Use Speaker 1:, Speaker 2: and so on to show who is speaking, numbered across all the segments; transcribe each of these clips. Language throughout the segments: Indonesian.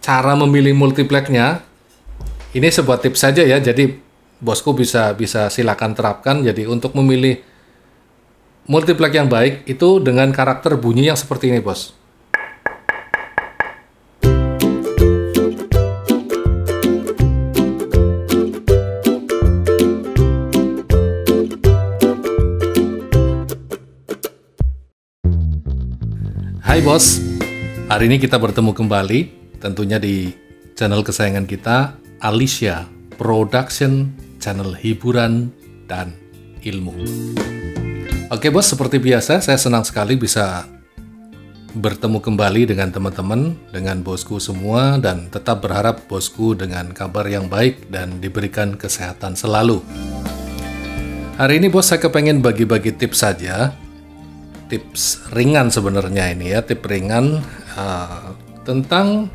Speaker 1: cara memilih multiplexnya, ini sebuah tips saja ya. Jadi bosku bisa silakan terapkan. Jadi untuk memilih multiplex yang baik itu dengan karakter bunyi yang seperti ini, bos. Hai bos, hari ini kita bertemu kembali tentunya di channel kesayangan kita, Alicia Production, channel hiburan dan ilmu. Oke bos, seperti biasa saya senang sekali bisa bertemu kembali dengan teman-teman, dengan bosku semua, dan tetap berharap bosku dengan kabar yang baik dan diberikan kesehatan selalu. Hari ini bos saya kepengen bagi-bagi tips saja. Tips ringan sebenarnya ini ya, tips ringan tentang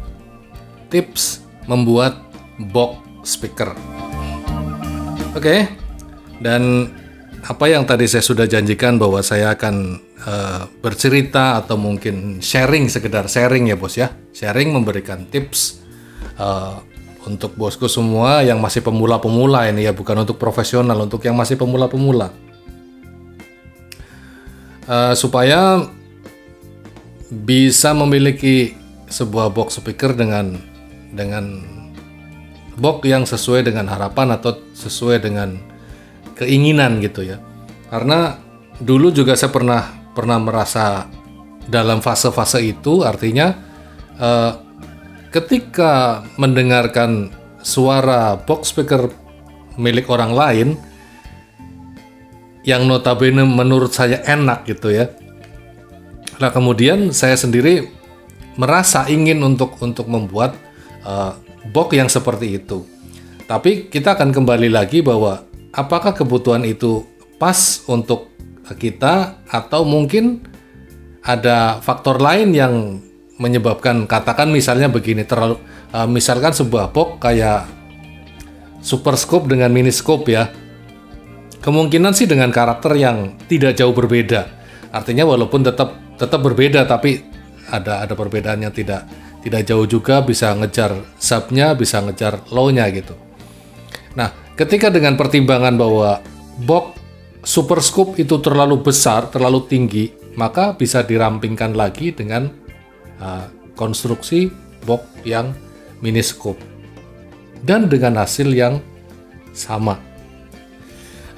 Speaker 1: tips membuat box speaker. Oke, dan apa yang tadi saya sudah janjikan bahwa saya akan bercerita atau mungkin sekedar sharing ya bos ya, sharing memberikan tips untuk bosku semua yang masih pemula-pemula ini ya, bukan untuk profesional, untuk yang masih pemula-pemula. Supaya bisa memiliki sebuah box speaker dengan box yang sesuai dengan harapan atau sesuai dengan keinginan gitu ya. Karena dulu juga saya pernah merasa dalam fase-fase itu, artinya ketika mendengarkan suara box speaker milik orang lain yang notabene menurut saya enak gitu ya. Nah kemudian saya sendiri merasa ingin untuk membuat box yang seperti itu. Tapi kita akan kembali lagi bahwa apakah kebutuhan itu pas untuk kita atau mungkin ada faktor lain yang menyebabkan, katakan misalnya begini, misalkan sebuah box kayak super scope dengan mini scope ya. Kemungkinan sih dengan karakter yang tidak jauh berbeda. Artinya walaupun tetap berbeda, tapi ada perbedaan yang tidak jauh juga, bisa ngejar subnya, bisa ngejar low-nya gitu. Nah, ketika dengan pertimbangan bahwa box super scope itu terlalu besar, terlalu tinggi, maka bisa dirampingkan lagi dengan konstruksi box yang mini scope dan dengan hasil yang sama.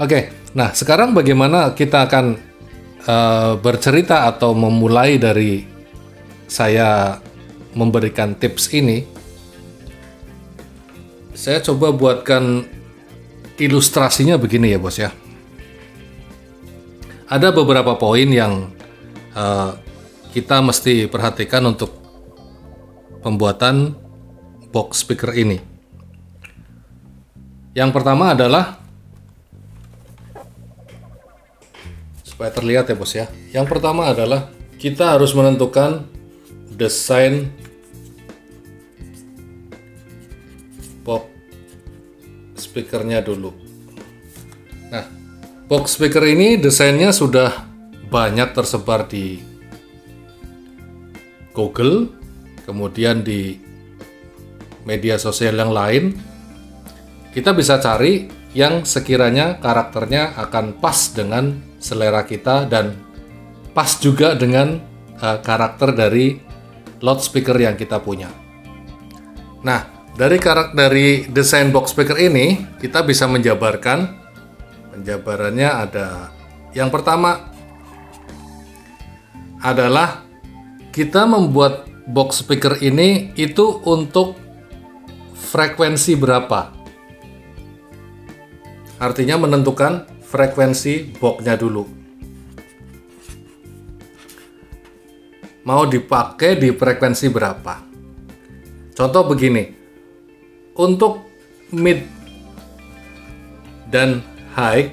Speaker 1: Oke, nah sekarang bagaimana kita akan bercerita atau memulai dari saya memberikan tips ini. Saya coba buatkan ilustrasinya begini ya bos ya. Ada beberapa poin yang kita mesti perhatikan untuk pembuatan box speaker ini. Yang pertama adalah, supaya terlihat ya bos ya, yang pertama adalah kita harus menentukan desain box speakernya dulu. Nah, box speaker ini desainnya sudah banyak tersebar di Google, kemudian di media sosial yang lain. Kita bisa cari yang sekiranya karakternya akan pas dengan selera kita dan pas juga dengan karakter dari loudspeaker yang kita punya. Nah, dari desain box speaker ini kita bisa menjabarkan. Penjabarannya ada, yang pertama adalah kita membuat box speaker ini itu untuk frekuensi berapa. Artinya menentukan frekuensi boxnya dulu. Mau dipakai di frekuensi berapa? Contoh begini, untuk mid dan high,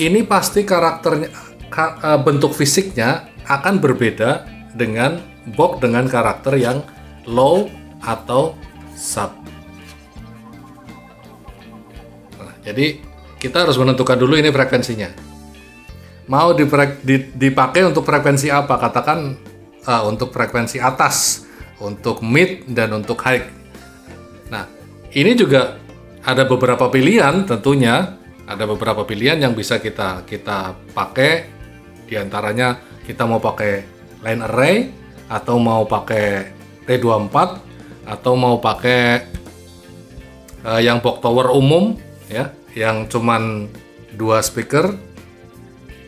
Speaker 1: ini pasti karakternya, bentuk fisiknya akan berbeda dengan box dengan karakter yang low atau sub. Jadi kita harus menentukan dulu ini frekuensinya. Mau dipakai untuk frekuensi apa? Katakan untuk frekuensi atas, untuk mid dan untuk high. Nah, ini juga ada beberapa pilihan tentunya, ada beberapa pilihan yang bisa kita pakai. Di antaranya kita mau pakai line array, atau mau pakai T24, atau mau pakai yang box tower umum ya, yang cuman 2 speaker.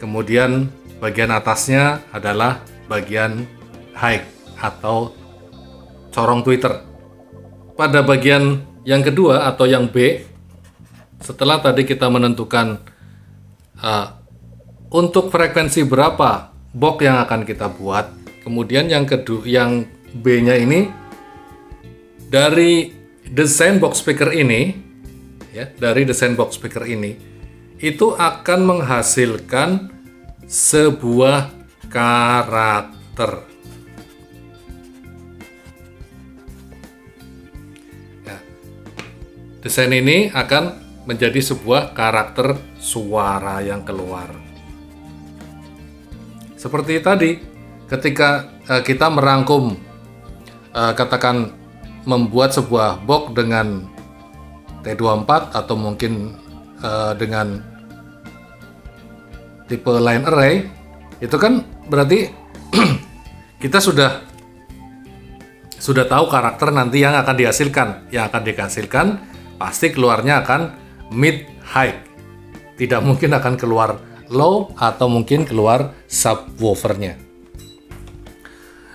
Speaker 1: Kemudian bagian atasnya adalah bagian high atau corong tweeter. Pada bagian yang kedua atau yang B, setelah tadi kita menentukan untuk frekuensi berapa box yang akan kita buat, kemudian yang kedua, yang B-nya ini, dari desain box speaker ini ya, dari desain box speaker ini itu akan menghasilkan sebuah karakter. Ya, desain ini akan menjadi sebuah karakter suara yang keluar. Seperti tadi, ketika kita merangkum, katakan membuat sebuah box dengan T24 atau mungkin dengan tipe line array, itu kan berarti kita sudah tahu karakter nanti yang akan dihasilkan. Yang akan dihasilkan pasti keluarnya akan mid high, tidak mungkin akan keluar low atau mungkin keluar subwoofernya.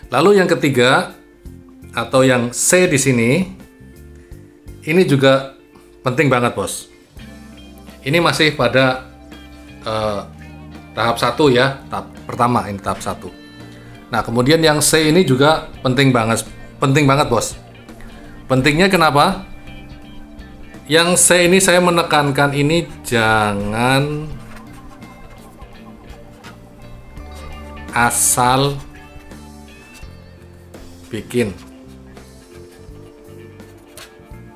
Speaker 1: Lalu yang ketiga atau yang C di sini, ini juga penting banget bos. Ini masih pada tahap 1 ya, tahap pertama, ini tahap 1. Nah, kemudian yang C ini juga penting banget bos. Pentingnya kenapa? Yang C ini saya menekankan ini jangan asal bikin.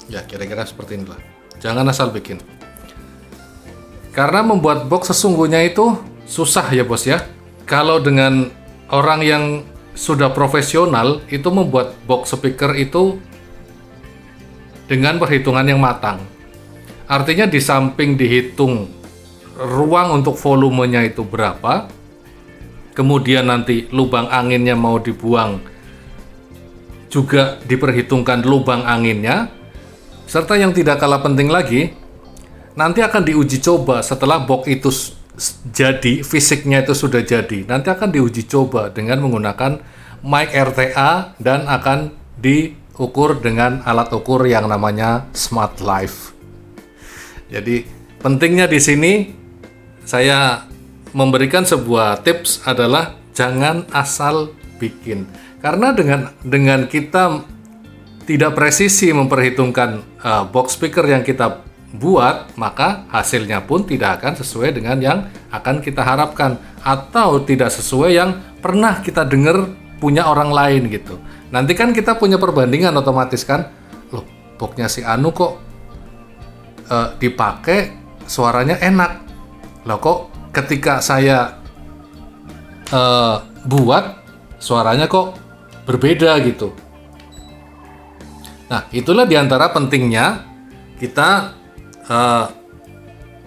Speaker 1: Ya, kira-kira seperti inilah. Jangan asal bikin. Karena membuat box sesungguhnya itu susah ya bos ya. Kalau dengan orang yang sudah profesional itu membuat box speaker itu dengan perhitungan yang matang. Artinya di samping dihitung ruang untuk volumenya itu berapa, kemudian nanti lubang anginnya mau dibuang juga diperhitungkan lubang anginnya, serta yang tidak kalah penting lagi, nanti akan diuji coba setelah box itu jadi, fisiknya itu sudah jadi, nanti akan diuji coba dengan menggunakan mic RTA dan akan diukur dengan alat ukur yang namanya Smart Live. Jadi pentingnya di sini saya memberikan sebuah tips adalah jangan asal bikin. Karena dengan kita tidak presisi memperhitungkan box speaker yang kita buat, maka hasilnya pun tidak akan sesuai dengan yang akan kita harapkan, atau tidak sesuai yang pernah kita dengar punya orang lain gitu. Nanti kan kita punya perbandingan otomatis kan, loh boxnya si Anu kok dipakai suaranya enak, loh kok ketika saya buat suaranya kok berbeda gitu. Nah, itulah diantara pentingnya kita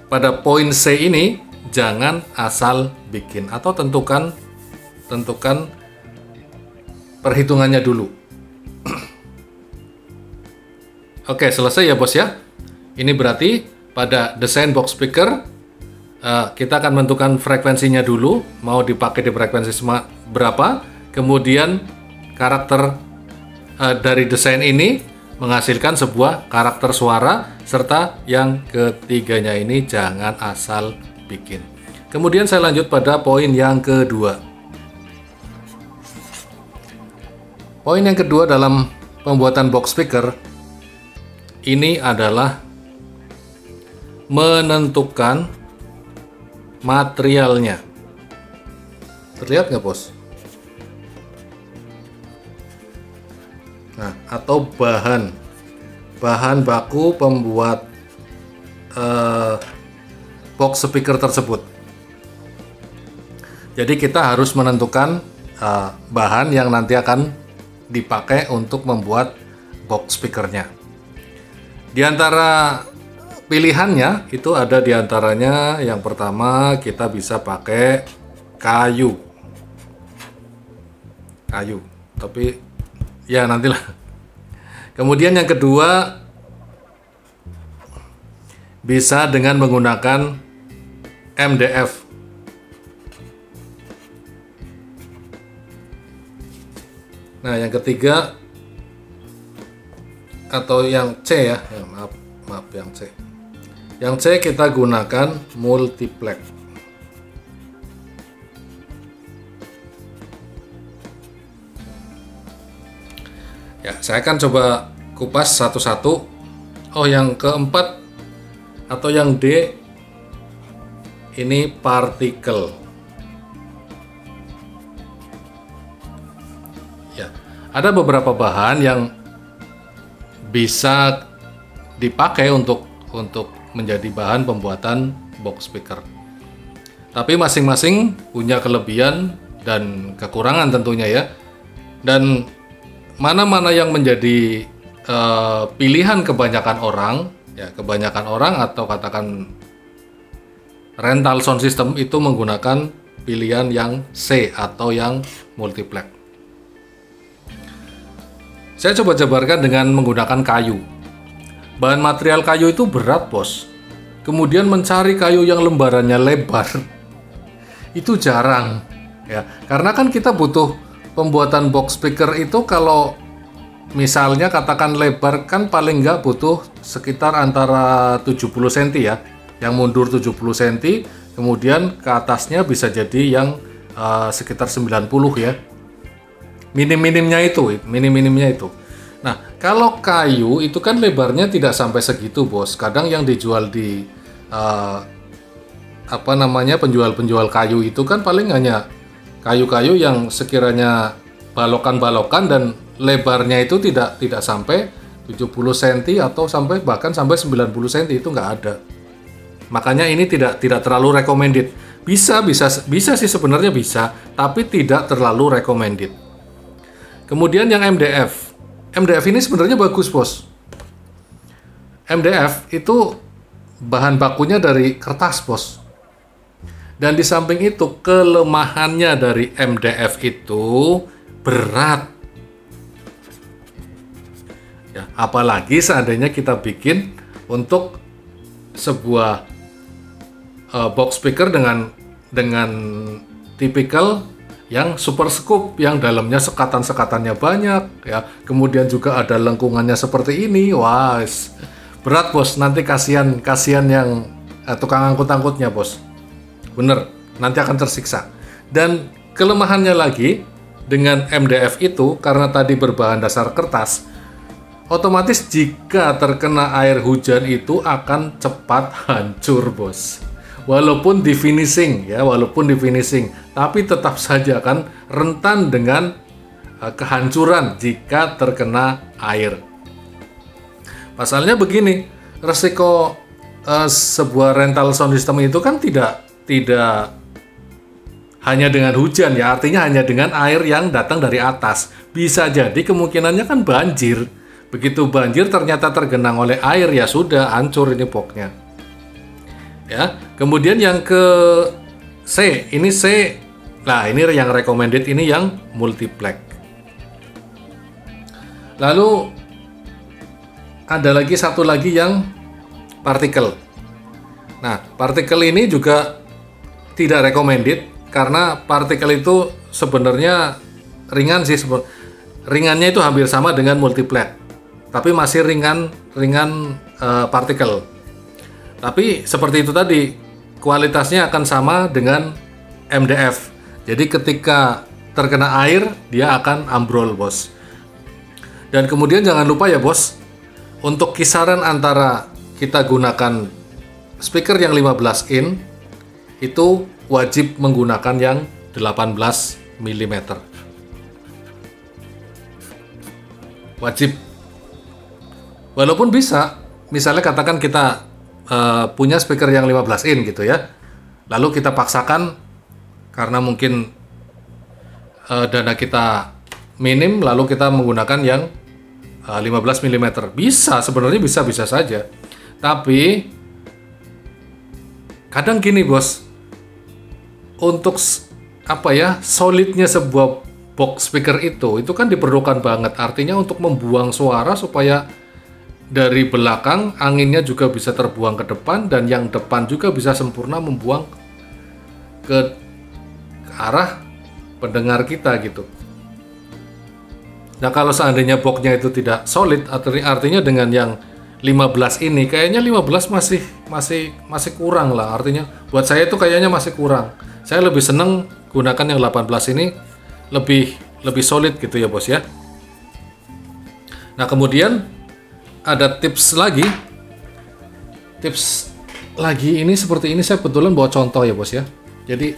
Speaker 1: pada poin C ini jangan asal bikin, atau tentukan perhitungannya dulu. Oke, selesai ya bos ya. Ini berarti pada desain box speaker kita akan menentukan frekuensinya dulu, mau dipakai di frekuensi berapa, kemudian karakter dari desain ini menghasilkan sebuah karakter suara, serta yang ketiganya ini jangan asal bikin. Kemudian saya lanjut pada poin yang kedua. Poin yang kedua dalam pembuatan box speaker ini adalah menentukan materialnya. Terlihat nggak bos? Nah, atau bahan baku pembuat box speaker tersebut. Jadi kita harus menentukan bahan yang nanti akan dipakai untuk membuat box speakernya. Di antara pilihannya itu ada di antaranya yang pertama kita bisa pakai kayu, tapi ya nantilah. Kemudian yang kedua bisa dengan menggunakan MDF. Nah, yang ketiga atau yang C ya, maaf yang C. Yang C kita gunakan multiplex. Ya, saya akan coba kupas satu-satu. Oh, yang keempat atau yang D ini partikel. Ya, ada beberapa bahan yang bisa dipakai untuk menjadi bahan pembuatan box speaker. Tapi masing-masing punya kelebihan dan kekurangan tentunya ya. Dan mana-mana yang menjadi pilihan kebanyakan orang atau katakan rental sound system itu menggunakan pilihan yang C atau yang multiplex. Saya coba jabarkan dengan menggunakan kayu. Bahan material kayu itu berat, bos. Kemudian mencari kayu yang lembarannya lebar itu jarang ya, karena kan kita butuh pembuatan box speaker itu kalau misalnya katakan lebar kan paling nggak butuh sekitar antara 70 cm ya, yang mundur 70 cm, kemudian ke atasnya bisa jadi yang sekitar 90 ya, minim-minimnya itu. Nah, kalau kayu itu kan lebarnya tidak sampai segitu, bos. Kadang yang dijual di penjual-penjual kayu itu kan paling hanya kayu-kayu yang sekiranya balokan-balokan dan lebarnya itu tidak sampai 70 cm atau bahkan sampai 90 cm, itu nggak ada. Makanya ini tidak terlalu recommended. Bisa sih sebenarnya bisa, tapi tidak terlalu recommended. Kemudian yang MDF. MDF ini sebenarnya bagus, bos. MDF itu bahan bakunya dari kertas, bos. Dan di samping itu kelemahannya dari MDF itu berat. Ya, apalagi seandainya kita bikin untuk sebuah box speaker dengan tipikal yang super scoop yang dalamnya sekatan-sekatannya banyak ya, kemudian juga ada lengkungannya seperti ini. Wah, berat, bos. Nanti kasihan yang tukang angkut-angkutnya, bos. Bener, nanti akan tersiksa. Dan kelemahannya lagi dengan MDF itu, karena tadi berbahan dasar kertas, otomatis jika terkena air hujan itu akan cepat hancur, bos. Walaupun di finishing, tapi tetap saja akan rentan dengan kehancuran jika terkena air. Pasalnya begini, resiko sebuah rental sound system itu kan tidak hanya dengan hujan ya, artinya hanya dengan air yang datang dari atas. Bisa jadi kemungkinannya kan banjir. Begitu banjir ternyata tergenang oleh air, ya sudah hancur ini boxnya. Ya, kemudian yang ke C, ini C. Nah, ini yang recommended, ini yang multiplex. Lalu ada lagi satu lagi yang partikel. Nah, partikel ini juga tidak recommended karena partikel itu sebenarnya ringan sih, ringannya itu hampir sama dengan multiplex, tapi masih ringan partikel. Tapi seperti itu tadi, kualitasnya akan sama dengan MDF. Jadi ketika terkena air, dia akan ambrol, bos. Dan kemudian jangan lupa ya, bos, untuk kisaran antara kita gunakan speaker yang 15 in, itu wajib menggunakan yang 18 mm. Wajib. Walaupun bisa, misalnya katakan kita punya speaker yang 15 in gitu ya, lalu kita paksakan karena mungkin dana kita minim lalu kita menggunakan yang 15 mm. Bisa, sebenarnya bisa saja. Tapi kadang gini bos, untuk solidnya sebuah box speaker itu kan diperlukan banget. Artinya untuk membuang suara supaya dari belakang anginnya juga bisa terbuang ke depan, dan yang depan juga bisa sempurna membuang ke arah pendengar kita gitu. Nah kalau seandainya boxnya itu tidak solid, artinya dengan yang 15 ini kayaknya 15 masih kurang lah. Artinya buat saya itu kayaknya masih kurang. Saya lebih seneng gunakan yang 18 ini, lebih solid gitu ya bos ya. Nah kemudian ada tips lagi ini seperti ini. Saya kebetulan bawa contoh ya bos ya. Jadi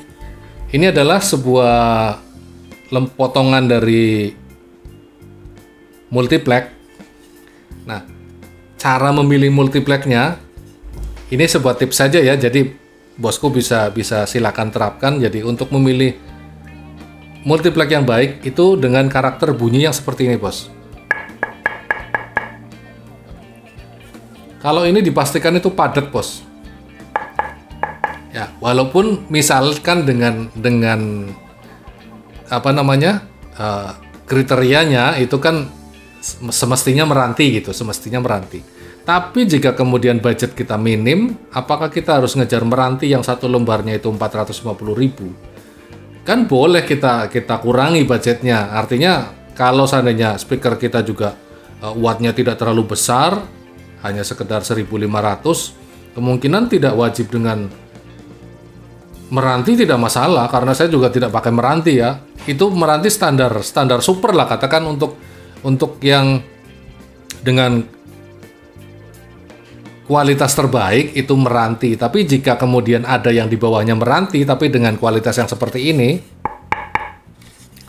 Speaker 1: ini adalah sebuah potongan dari multiplex. Nah cara memilih multiplexnya ini sebuah tips saja ya. Jadi bosku bisa silakan terapkan. Jadi untuk memilih multiplex yang baik itu dengan karakter bunyi yang seperti ini bos. Kalau ini dipastikan itu padat bos. Ya, walaupun misalkan dengan kriterianya itu kan semestinya meranti gitu, semestinya meranti. Tapi jika kemudian budget kita minim, apakah kita harus ngejar meranti yang satu lembarnya itu 450.000? Kan boleh kita kurangi budgetnya. Artinya kalau seandainya speaker kita juga wattnya tidak terlalu besar, hanya sekedar 1.500, kemungkinan tidak wajib dengan meranti, tidak masalah, karena saya juga tidak pakai meranti ya. Itu meranti standar super lah, katakan untuk yang dengan kualitas terbaik itu meranti. Tapi jika kemudian ada yang di bawahnya meranti tapi dengan kualitas yang seperti ini,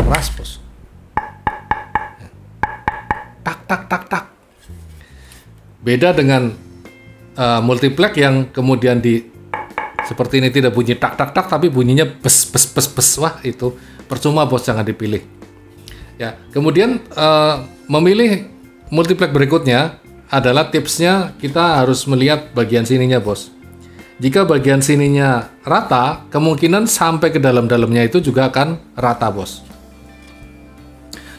Speaker 1: keras bos. Tak. Beda dengan multiplex yang kemudian seperti ini tidak bunyi tak tapi bunyinya bes. Wah itu percuma bos, jangan dipilih. Ya, kemudian memilih multiplex berikutnya adalah tipsnya kita harus melihat bagian sininya bos. Jika bagian sininya rata, kemungkinan sampai ke dalam-dalamnya itu juga akan rata bos.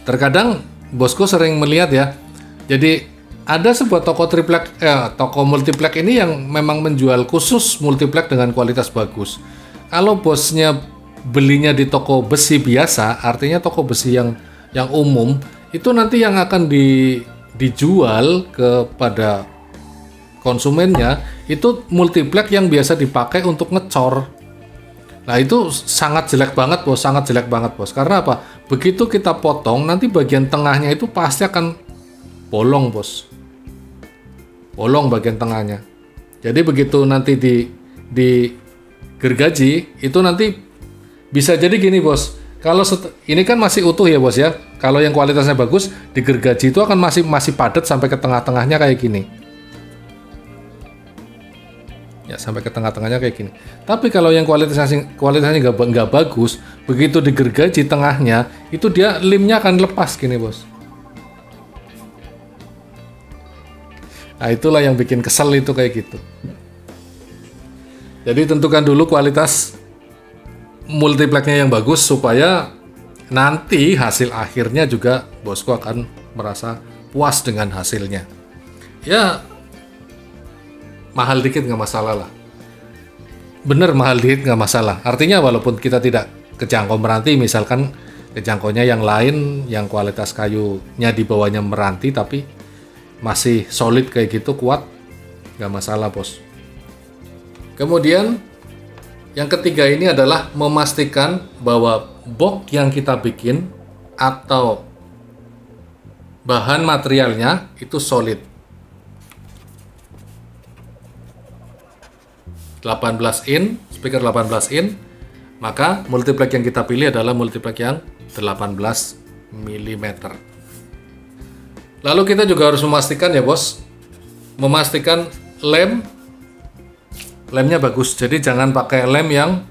Speaker 1: Terkadang bosku sering melihat ya, jadi ada sebuah toko multiplex ini yang memang menjual khusus multiplex dengan kualitas bagus. Kalau bosnya belinya di toko besi biasa, artinya toko besi yang umum, itu nanti yang akan dijual kepada konsumennya itu multiplex yang biasa dipakai untuk ngecor. Nah itu sangat jelek banget bos, Karena apa? Begitu kita potong, nanti bagian tengahnya itu pasti akan bolong bos. Bolong bagian tengahnya. Jadi begitu nanti di gergaji itu nanti bisa jadi gini bos. Kalau ini kan masih utuh ya bos ya. Kalau yang kualitasnya bagus di gergaji itu akan masih padat sampai ke tengah-tengahnya kayak gini. Ya sampai ke tengah-tengahnya kayak gini. Tapi kalau yang kualitasnya nggak bagus, begitu di gergaji tengahnya itu dia limnya akan lepas gini bos. Nah itulah yang bikin kesel itu kayak gitu. Jadi tentukan dulu kualitas multiplexnya yang bagus supaya nanti hasil akhirnya juga bosku akan merasa puas dengan hasilnya. Ya mahal dikit nggak masalah lah. Bener mahal dikit nggak masalah. Artinya walaupun kita tidak kejangkau meranti, misalkan kejangkaunya yang lain yang kualitas kayunya di bawahnya meranti tapi masih solid kayak gitu, kuat, nggak masalah bos. Kemudian yang ketiga ini adalah memastikan bahwa box yang kita bikin atau bahan materialnya itu solid. 18 in, speaker 18 in, maka multiplex yang kita pilih adalah multiplex yang 18 mm. Lalu kita juga harus memastikan ya bos, memastikan lemnya bagus. Jadi jangan pakai lem yang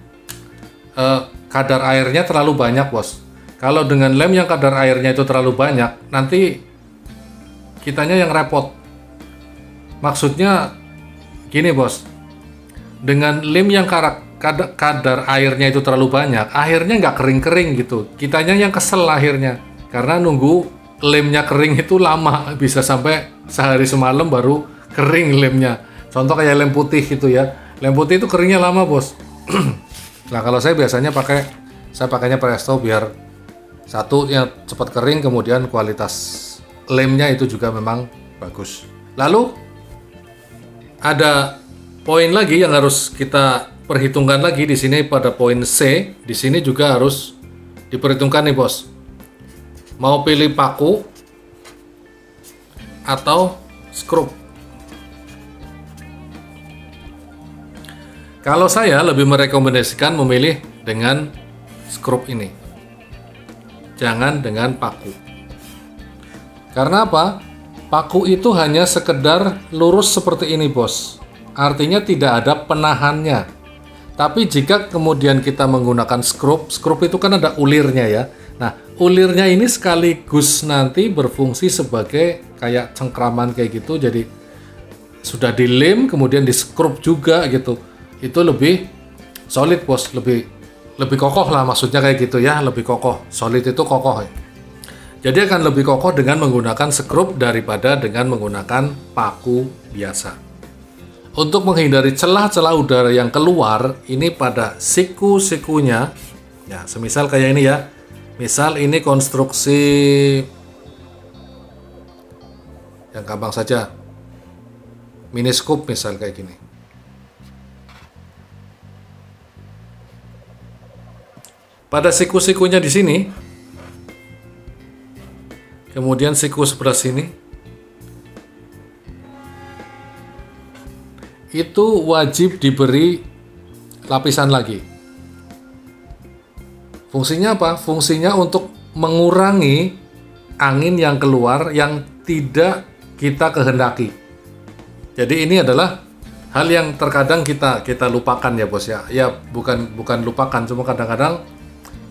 Speaker 1: kadar airnya terlalu banyak bos. Kalau dengan lem yang kadar airnya itu terlalu banyak, nanti kitanya yang repot. Maksudnya gini bos, dengan lem yang kadar airnya itu terlalu banyak, akhirnya nggak kering-kering gitu. Kitanya yang kesel akhirnya, karena nunggu lemnya kering itu lama, bisa sampai sehari semalam baru kering lemnya. Contoh kayak lem putih gitu ya, lem putih itu keringnya lama bos. Nah kalau saya biasanya pakainya Presto biar satu yang cepat kering, kemudian kualitas lemnya itu juga memang bagus. Lalu ada poin lagi yang harus kita perhitungkan lagi di sini pada poin C. Di sini juga harus diperhitungkan nih bos. Mau pilih paku atau skrup. Kalau saya lebih merekomendasikan memilih dengan skrup ini. Jangan dengan paku. Karena apa? Paku itu hanya sekedar lurus seperti ini bos. Artinya tidak ada penahannya. Tapi jika kemudian kita menggunakan skrup itu kan ada ulirnya ya. Nah, ulirnya ini sekaligus nanti berfungsi sebagai kayak cengkraman kayak gitu. Jadi sudah dilem kemudian di skrup juga gitu. Itu lebih solid bos, lebih kokoh lah maksudnya kayak gitu ya, lebih kokoh. Solid itu kokoh ya. Jadi akan lebih kokoh dengan menggunakan skrup daripada dengan menggunakan paku biasa. Untuk menghindari celah-celah udara yang keluar, ini pada siku-sikunya, ya semisal kayak ini ya, misal ini konstruksi yang gampang saja, mini scoop misal kayak gini. Pada siku-sikunya di sini, kemudian siku sebelah sini, itu wajib diberi lapisan lagi. Fungsinya apa? Fungsinya untuk mengurangi angin yang keluar yang tidak kita kehendaki. Jadi ini adalah hal yang terkadang kita lupakan ya bos ya. Ya bukan lupakan, cuma kadang-kadang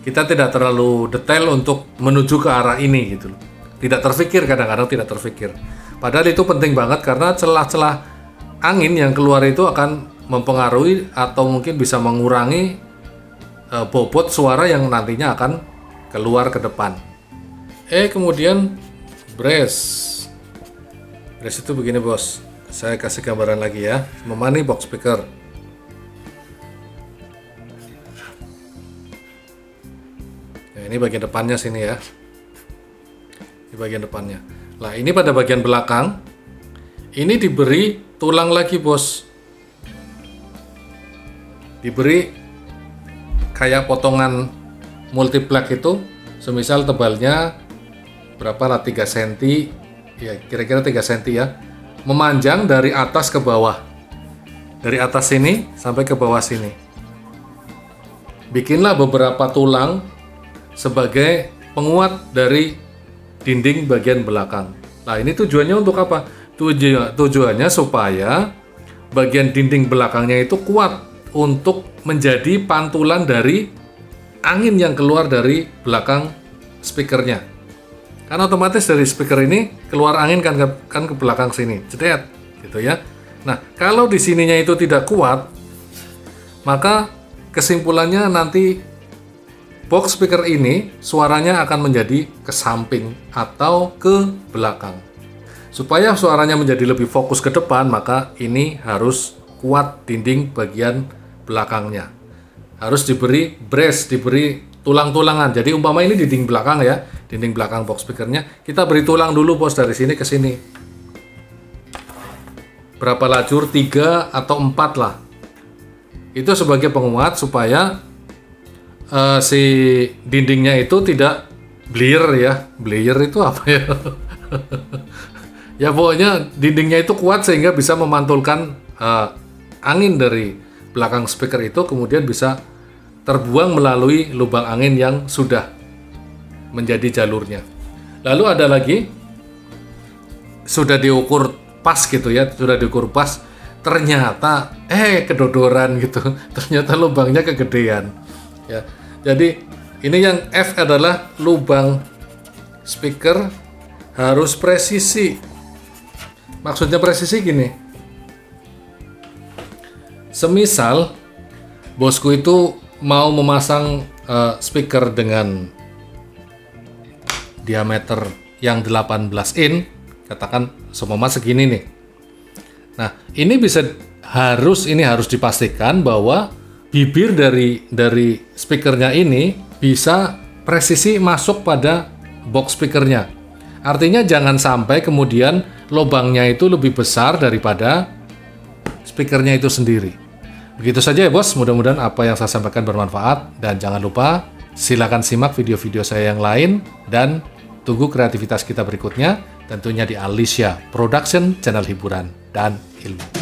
Speaker 1: kita tidak terlalu detail untuk menuju ke arah ini gitu loh. Tidak terfikir, kadang-kadang tidak terfikir. Padahal itu penting banget karena celah-celah angin yang keluar itu akan mempengaruhi atau mungkin bisa mengurangi bobot suara yang nantinya akan keluar ke depan. Kemudian brace itu begini bos. Saya kasih gambaran lagi ya. Memani box speaker. Nah, ini bagian depannya sini ya. Di bagian depannya. Nah, ini pada bagian belakang. Ini diberi tulang lagi bos. Diberi kayak potongan multiplek itu, semisal tebalnya berapa lah, 3 cm ya, kira-kira 3 cm ya, memanjang dari atas ke bawah, dari atas sini sampai ke bawah sini. Bikinlah beberapa tulang sebagai penguat dari dinding bagian belakang. Nah ini tujuannya untuk apa? Tujuannya supaya bagian dinding belakangnya itu kuat untuk menjadi pantulan dari angin yang keluar dari belakang speakernya. Karena otomatis dari speaker ini keluar angin kan ke belakang sini, cedet, gitu ya. Nah, kalau di sininya itu tidak kuat, maka kesimpulannya nanti box speaker ini suaranya akan menjadi ke samping atau ke belakang. Supaya suaranya menjadi lebih fokus ke depan, maka ini harus kuat dinding bagian belakangnya. Harus diberi brace, diberi tulang-tulangan. Jadi umpama ini dinding belakang ya, dinding belakang box speakernya, kita beri tulang dulu bos dari sini ke sini. Berapa lajur? 3 atau 4 lah. Itu sebagai penguat supaya si dindingnya itu tidak blear ya. Blear itu apa ya? Ya pokoknya dindingnya itu kuat sehingga bisa memantulkan angin dari belakang speaker itu, kemudian bisa terbuang melalui lubang angin yang sudah menjadi jalurnya. Lalu ada lagi, sudah diukur pas gitu ya, sudah diukur pas, ternyata kedodoran gitu, ternyata lubangnya kegedean ya. Jadi Ini yang F adalah lubang speaker harus presisi. Maksudnya presisi gini. Semisal bosku itu mau memasang speaker dengan diameter yang 18 in, katakan seumpama segini nih. Nah, ini harus dipastikan bahwa bibir dari speakernya ini bisa presisi masuk pada box speakernya. Artinya jangan sampai kemudian lubangnya itu lebih besar daripada speakernya itu sendiri. Begitu saja ya bos, mudah-mudahan apa yang saya sampaikan bermanfaat, dan jangan lupa silakan simak video-video saya yang lain dan tunggu kreativitas kita berikutnya, tentunya di Alicia Production, channel hiburan dan ilmu.